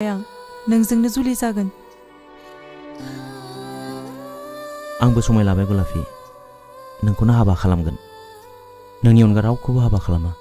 आं नोंजोंनो जुलि जागोन। आंबो समाय लाबाय गलाफि, नोंखौनो हाबा खालामगोन। नोंनि अनगा रावखौबो हाबा खालामा।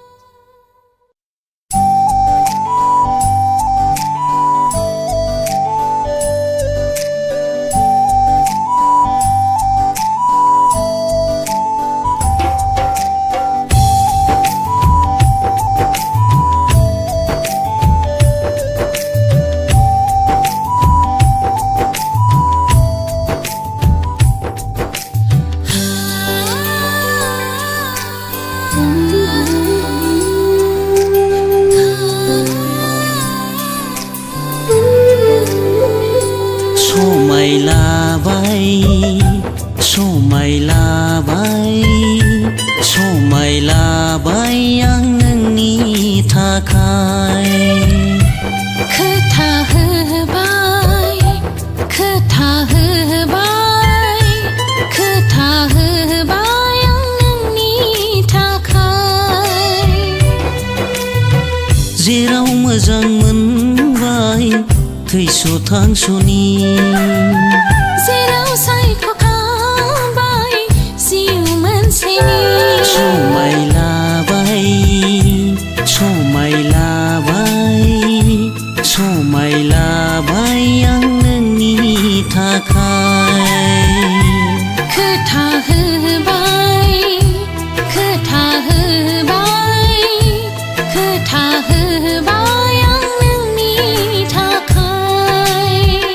समाय लाबाय आं नोंनि थाखाय खोथा होबाय आं नोंनि थाखाय जेराव मोजां मोनबाय थैस' थांस'नि जेराव सायख'खाबाय जिउ मोनसेनि समाय लाबाय आं नोंनि थाखाय खोथा होबाय आं नोंनि थाखाय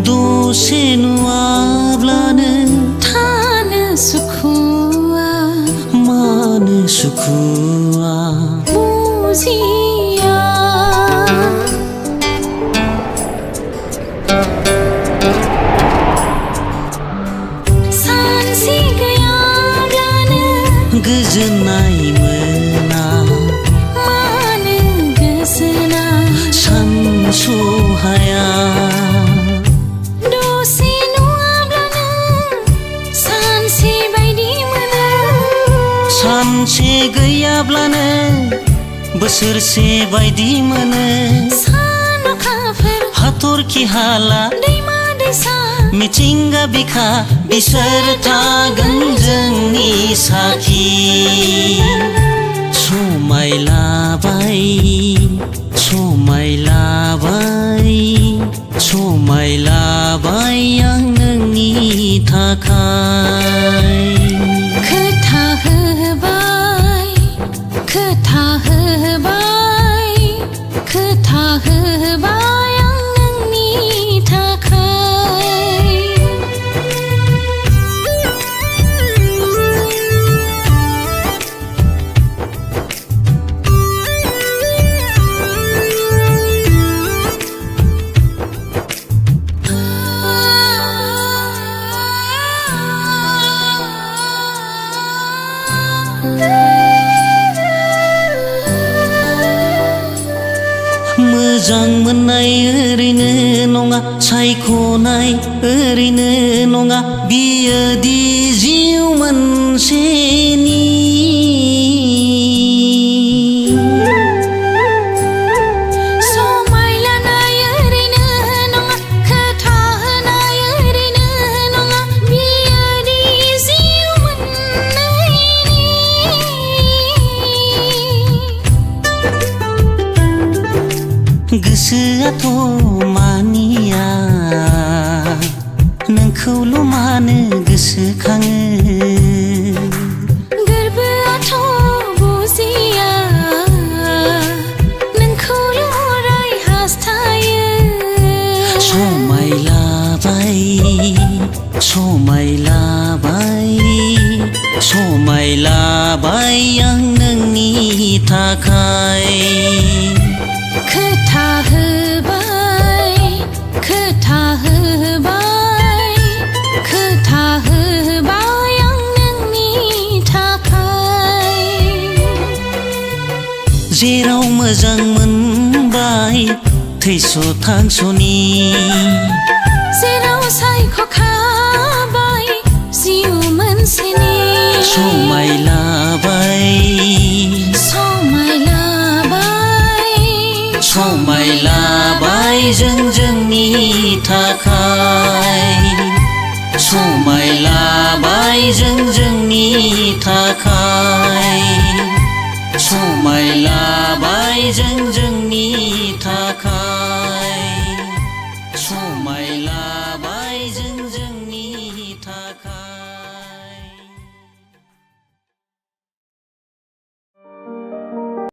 दसे नुवाब्लानो थानो सुखुवा मानो सुखुवा बुजिया सानसे गैयाब्लानो गोजोननाय मोना मानो गोजोना सानस'हाया सानसे गैयाब्लानो बोसोरसे बायदि मोनो सान अखाफोर हाथरखि हाला दैमा दैसा मिथिंगा बिखा बिसोर थागोन जोंनि साखि समाय लाबाय आं नोंनि थाखाय खोथा होबाय आं नोंनि थाखाय मोजां मोननाय ओरैनो नङा सायख'नाय ओरैनो नङा बियो दि जिउ मोनसेनि समाय लानाय ओरैनो नङा खोथा होनाय ओरैनो नङा बियो दि जिउ मोननायनि गोसोआथ' मानिया नोंखौल' मानो गोसोखाङो गोरबोआथ' बुजिया नोंखौल' अराय हास्थायो समाय लाबाय समायलाबाय आं नोंनि थाखाय खोथा होबाय खोथा होबाय खोथा होबाय आं नोंनि थाखाय जेराव मोजां मोनबाय थैस' थांस'नि जेराव सायख'खाबाय जिउ मोनसेनि समायलाबाय समायलाबाय समायलाबाय जों जोंनि थाखाय समायलाबाय जों जोंनि थाखाय समायलाबाय जों जोंनि थाखाय